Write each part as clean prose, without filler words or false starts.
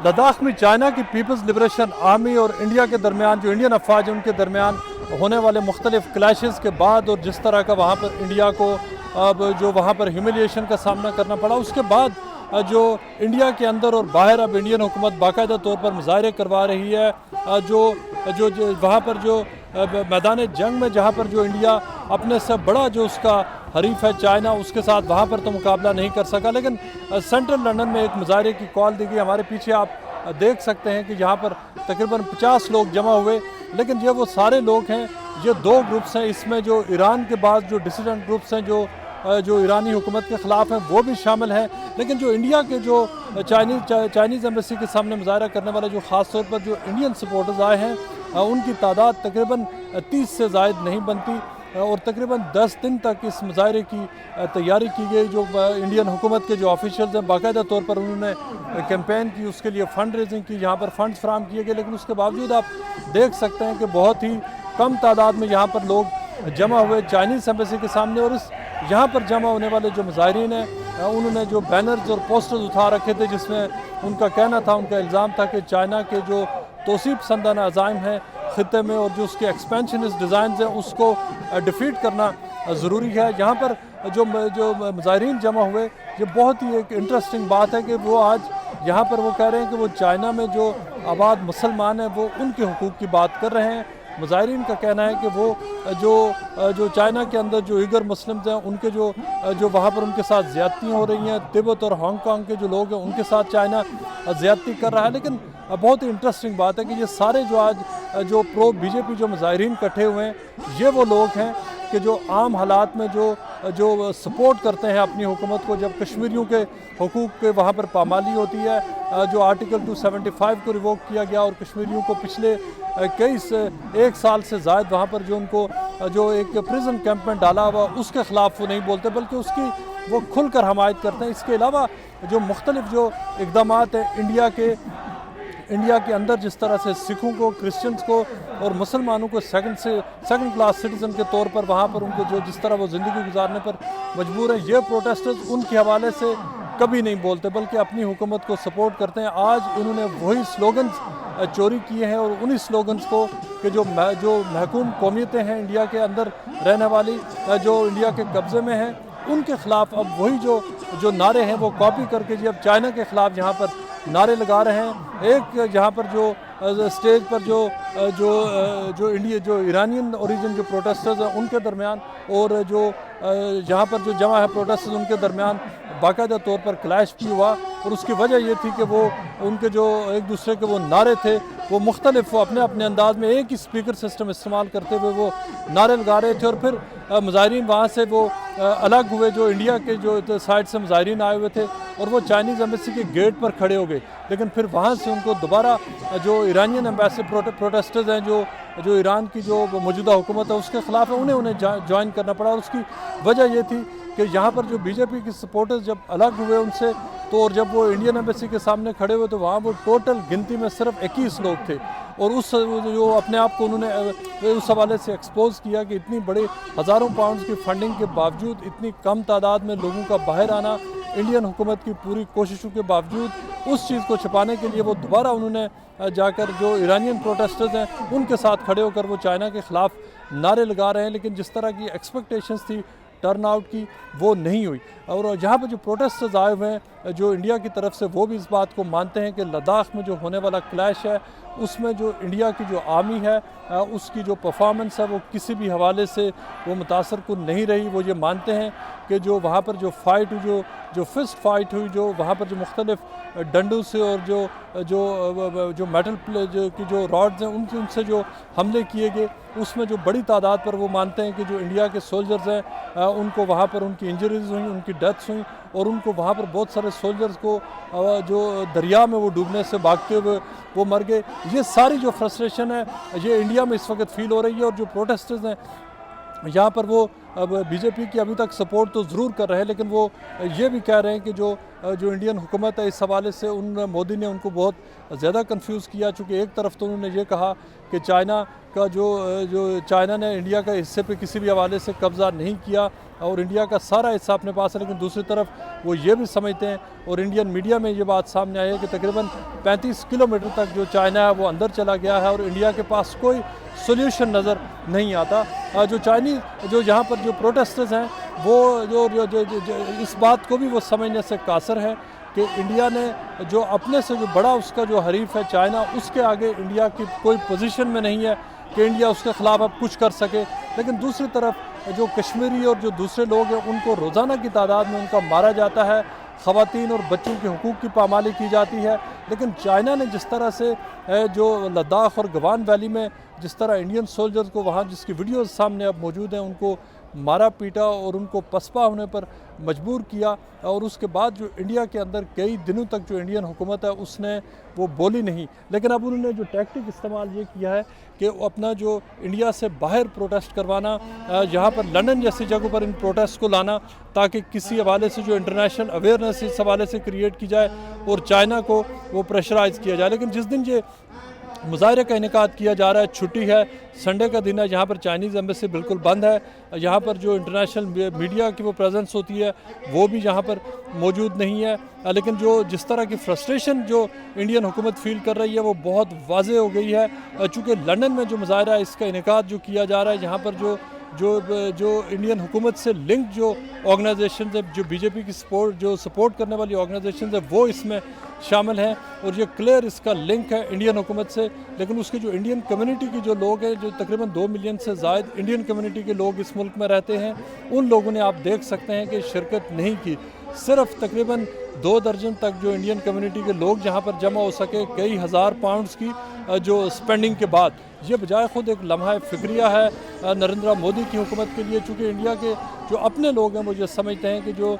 लद्दाख में चाइना की peoples liberation army और इंडिया के दरमियान जो इंडियन अफवाज हैं उनके दरमियान होने वाले मुख्तलिफ क्लैशेस के बाद और जिस तरह का वहाँ पर इंडिया को अब जो वहाँ पर ह्यूमिलिएशन का सामना करना पड़ा, उसके बाद जो इंडिया के अंदर और बाहर अब इंडियन हुकूमत बाकायदा तौर पर मुजाहरे करवा रही है। जो वहाँ पर जो मैदान जंग में जहाँ पर जो इंडिया अपने से बड़ा जो उसका हरीफ है चाइना, उसके साथ वहाँ पर तो मुकाबला नहीं कर सका, लेकिन सेंट्रल लंदन में एक मुजाहरे की कॉल दी गई। हमारे पीछे आप देख सकते हैं कि यहाँ पर तकरीबन 50 लोग जमा हुए, लेकिन ये वो सारे लोग हैं, ये दो ग्रुप्स हैं, इसमें जो ईरान के बाद जो डिसिडेंट ग्रुप्स हैं जो ईरानी हुकूमत के ख़िलाफ़ हैं वो भी शामिल हैं, लेकिन जो इंडिया के जो चाइनीज़ एम्बेसी के सामने मुजाहरा करने वाले जो ख़ास तौर पर जो इंडियन सपोर्टर्स आए हैं उनकी तादाद तकरीबन 30 से ज़ायद नहीं बनती और तकरीबन 10 दिन तक इस मुजाहरे की तैयारी की गई। जो इंडियन हुकूमत के जो ऑफिशियल्स हैं बाकायदा तौर पर उन्होंने कैंपेन की, उसके लिए फ़ंड रेजिंग की, यहाँ पर फंड्स फराहम किए गए, लेकिन उसके बावजूद आप देख सकते हैं कि बहुत ही कम तादाद में यहाँ पर लोग जमा हुए चाइनीज़ एम्बेसी के सामने। और इस यहाँ पर जमा होने वाले जो मुजाहिरीन हैं उन्होंने जो बैनर्स और पोस्टर्स उठा रखे थे जिसमें उनका कहना था, उनका इल्ज़ाम था कि चाइना के जो तोसीब पसंदाना अज़ाइम हैं ख़ित्ते में और जो उसके एक्सपेंशनिस्ट डिज़ाइन हैं उसको डिफीट करना ज़रूरी है। यहाँ पर जो मुजाहिरीन जमा हुए, ये बहुत ही एक इंटरेस्टिंग बात है कि वो आज यहाँ पर वो कह रहे हैं कि वो चाइना में जो आबाद मुसलमान हैं वो उनके हुकूक़ की बात कर रहे हैं। मुजाहिरीन का कहना है कि वो जो चाइना के अंदर जो उइगर मुस्लिम्स हैं उनके जो वहाँ पर उनके साथ ज़्यादतियाँ हो रही हैं, तिब्बत और हांगकांग के जो लोग हैं उनके साथ चाइना ज़्यादती कर रहा है। लेकिन बहुत ही इंटरेस्टिंग बात है कि ये सारे जो आज जो प्रो बीजेपी जो मुजाहिरीन इकट्ठे हुए हैं, ये वो लोग हैं कि जो आम हालात में जो सपोर्ट करते हैं अपनी हुकूमत को। जब कश्मीरियों के हुकूक़ के वहाँ पर पामाली होती है, जो आर्टिकल 275 को रिवोक किया गया और कश्मीरियों को पिछले एक साल से ज़ायद वहाँ पर जो उनको जो एक प्रिजन कैंप में डाला हुआ, उसके ख़िलाफ़ वो नहीं बोलते बल्कि उसकी वो खुलकर हमायत करते हैं। इसके अलावा जो मुख्तलिफ जो इक़दामात हैं इंडिया के अंदर, जिस तरह से सिखों को, क्रिश्चियंस को और मुसलमानों को सेकंड क्लास सिटीज़न के तौर पर वहाँ पर उनको जो जिस तरह वो ज़िंदगी गुजारने पर मजबूर हैं, ये प्रोटेस्टर्स उनके हवाले से कभी नहीं बोलते बल्कि अपनी हुकूमत को सपोर्ट करते हैं। आज इन्होंने वही स्लोगन्स चोरी किए हैं और उन्हीं स्लोगन्स को कि जो महकूम कौमियतें हैं इंडिया के अंदर रहने वाली, जो इंडिया के कब्ज़े में हैं, उनके ख़िलाफ़ अब वही जो नारे हैं वो कॉपी करके जी अब चाइना के ख़िलाफ़ यहाँ पर नारे लगा रहे हैं। एक जहाँ पर जो स्टेज पर जो ईरानियन ओरिजिन जो प्रोटेस्टर्स हैं उनके दरमियान और जो यहाँ पर जो जमा है प्रोटेस्टर्स उनके दरमियान बाकायदा तौर पर क्लैश भी हुआ। और उसकी वजह ये थी कि वो उनके जो एक दूसरे के वो नारे थे वो मुख्तलिफ वो अपने अपने अंदाज में एक ही स्पीकर सिस्टम इस्तेमाल करते हुए वो नारे लगा रहे थे। और फिर मुजाहिरीन वहाँ से वो अलग हुए, जो इंडिया के जो साइड से मुजाहिरीन आए हुए थे और वो चाइनीज़ एम्बेसी के गेट पर खड़े हो गए, लेकिन फिर वहाँ से उनको दोबारा जो ईरानियन एम्बेसडर प्रोटेस्टर्स हैं जो ईरान की जो मौजूदा हुकूमत है उसके ख़िलाफ़ है, उन्हें ज्वाइन करना पड़ा। और उसकी वजह ये थी कि यहाँ पर जो बीजेपी के सपोर्टर्स जब अलग हुए उनसे, तो और जब वो इंडियन एम्बेसी के सामने खड़े हुए तो वहाँ वो टोटल गिनती में सिर्फ 21 लोग थे। और उस जो अपने आप को उन्होंने उस हवाले से एक्सपोज किया कि इतनी बड़े हज़ारों पाउंड्स की फंडिंग के बावजूद, इतनी कम तादाद में लोगों का बाहर आना, इंडियन हुकूमत की पूरी कोशिशों के बावजूद, उस चीज़ को छिपाने के लिए वो दोबारा उन्होंने जाकर जो ईरानियन प्रोटेस्टर्स हैं उनके साथ खड़े होकर वो चाइना के ख़िलाफ़ नारे लगा रहे हैं। लेकिन जिस तरह की एक्सपेक्टेशंस थी टर्न आउट की, वो नहीं हुई। और यहाँ पर जो प्रोटेस्टर्स आए हुए हैं जो इंडिया की तरफ से, वो भी इस बात को मानते हैं कि लद्दाख में जो होने वाला क्लैश है उसमें जो इंडिया की जो आर्मी है उसकी जो परफॉर्मेंस है वो किसी भी हवाले से वो मुतासर कुन नहीं रही। वो ये मानते हैं कि जो वहाँ पर जो फाइट हुई, जो फिस्ट फाइट हुई, जो वहाँ पर जो मुख्तलिफ डंडों से और जो मेटल की जो रॉड्स हैं उनसे जो हमले किए गए, उसमें जो बड़ी तादाद पर वो मानते हैं कि जो इंडिया के सोल्जर्स हैं उनको वहाँ पर उनकी इंजरीज हुई, उनकी डेथ्स हुई और उनको वहाँ पर बहुत सारे सोल्जर्स को जो दरिया में वो डूबने से भागते हुए वो मर गए। ये सारी जो फ्रस्ट्रेशन है ये इंडिया में इस वक्त फील हो रही है। और जो प्रोटेस्टर्स हैं यहाँ पर वो अब बीजेपी की अभी तक सपोर्ट तो ज़रूर कर रहे हैं, लेकिन वो ये भी कह रहे हैं कि जो इंडियन हुकूमत है, इस हवाले से मोदी ने उनको बहुत ज़्यादा कंफ्यूज किया। चूँकि एक तरफ तो उन्होंने ये कहा कि चाइना का जो चाइना ने इंडिया के हिस्से पे किसी भी हवाले से कब्ज़ा नहीं किया और इंडिया का सारा हिस्सा अपने पास है, लेकिन दूसरी तरफ वो ये भी समझते हैं और इंडियन मीडिया में ये बात सामने आई है कि तकरीबन 35 किलोमीटर तक जो चाइना है वो अंदर चला गया है और इंडिया के पास कोई सोल्यूशन नज़र नहीं आता। जो यहाँ पर जो प्रोटेस्टर्स हैं वो इस बात को भी वो समझने से कासर है कि इंडिया ने जो अपने से जो बड़ा उसका जो हरीफ है चाइना, उसके आगे इंडिया की कोई पोजीशन में नहीं है कि इंडिया उसके ख़िलाफ़ अब कुछ कर सके। लेकिन दूसरी तरफ जो कश्मीरी और जो दूसरे लोग हैं उनको रोज़ाना की तादाद में उनका मारा जाता है, ख़वातीन और बच्चों के हुकूक़ की पामाली की जाती है। लेकिन चाइना ने जिस तरह से जो लद्दाख और गवान वैली में जिस तरह इंडियन सोल्जर्स को वहाँ जिसकी वीडियोज़ सामने अब मौजूद हैं, उनको मारा पीटा और उनको पसपा होने पर मजबूर किया और उसके बाद जो इंडिया के अंदर कई दिनों तक जो इंडियन हुकूमत है उसने वो बोली नहीं। लेकिन अब उन्होंने जो टैक्टिक इस्तेमाल ये किया है कि अपना जो इंडिया से बाहर प्रोटेस्ट करवाना, यहाँ पर लंदन जैसी जगहों पर इन प्रोटेस्ट को लाना ताकि किसी हवाले से जो इंटरनेशनल अवेयरनेस इस हवाले से क्रिएट की जाए और चाइना को वो प्रेशराइज़ किया जाए। लेकिन जिस दिन ये मुजाहरे का इनेकाद किया जा रहा है, छुट्टी है, संडे का दिन है, यहाँ पर चाइनीज़ एम्बेसी बिल्कुल बंद है, यहाँ पर जो इंटरनेशनल मीडिया की वो प्रेजेंस होती है वो भी यहाँ पर मौजूद नहीं है। लेकिन जिस तरह की फ्रस्ट्रेशन जो इंडियन हुकूमत फील कर रही है वो बहुत वाज़े हो गई है। चूँकि लंदन में जो मुजाहरा है इसका इनेकाद जो किया जा रहा है, यहाँ पर जो इंडियन हुकूमत से लिंक जो ऑर्गेनाइजेशन है, जो बीजेपी की सपोर्ट करने वाली ऑर्गेनाइजेशन है वो इसमें शामिल हैं और ये क्लियर इसका लिंक है इंडियन हुकूमत से। लेकिन उसकी जो इंडियन कम्युनिटी की जो लोग हैं, जो तकरीबन 2 मिलियन से ज़ायद इंडियन कम्युनिटी के लोग इस मुल्क में रहते हैं, उन लोगों ने आप देख सकते हैं कि शिरकत नहीं की। सिर्फ तकरीबन 2 दर्जन तक जो इंडियन कम्युनिटी के लोग जहाँ पर जमा हो सके कई हज़ार पाउंड्स की जो स्पेंडिंग के बाद, ये बजाय ख़ुद एक लम्हा फ़िक्रिया है नरेंद्र मोदी की हुकूमत के लिए। चूँकि इंडिया के जो अपने लोग हैं वो ये समझते हैं कि जो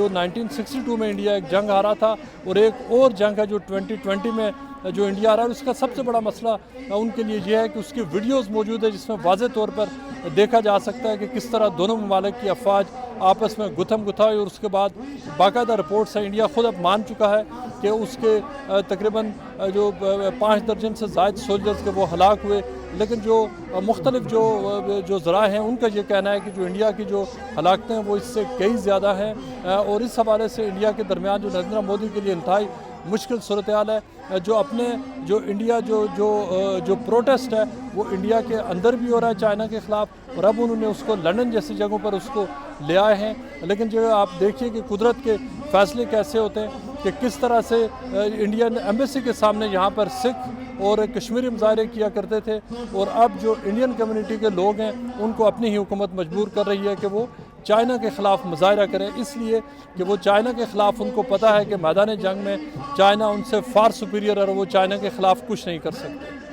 1962 में इंडिया एक जंग हारा था और एक और जंग है जो 2020 में जो इंडिया आ रहा है, उसका सबसे बड़ा मसला उनके लिए ये है कि उसकी वीडियोज़ मौजूद है जिसमें वाज़े तौर पर देखा जा सकता है कि किस तरह दोनों ममालिक की अफवाज आपस में गुथम गुथाई और उसके बाद बाकायदा रिपोर्ट्स है। इंडिया खुद अब मान चुका है कि उसके तकरीबन जो 5 दर्जन से ज़ायद सोल्जर्स के वो हलाक हुए। लेकिन जो मुख्तलिफ जो ज़राए हैं उनका ये कहना है कि जो इंडिया की जो हलाकतें हैं वो इससे कई ज़्यादा हैं और इस हवाले से इंडिया के दरमियान जो नरेंद्र मोदी के लिए इंतहाई मुश्किल सूरत हाल है। जो इंडिया जो प्रोटेस्ट है वो इंडिया के अंदर भी हो रहा है चाइना के ख़िलाफ़ और अब उन्होंने उसको लंदन जैसी जगहों पर उसको ले आए हैं। लेकिन जो आप देखिए कि कुदरत के फ़ैसले कैसे होते हैं कि किस तरह से इंडियन एम्बेसी के सामने यहाँ पर सिख और कश्मीरी मुजाहरे किया करते थे और अब जो इंडियन कम्युनिटी के लोग हैं उनको अपनी ही हुकूमत मजबूर कर रही है कि वो चाइना के ख़िलाफ़ मुजाहरा करें, इसलिए कि वो चाइना के ख़िलाफ़ उनको पता है कि मैदान जंग में चाइना उनसे फार सुपीरियर और वो चाइना के ख़िलाफ़ कुछ नहीं कर सकते।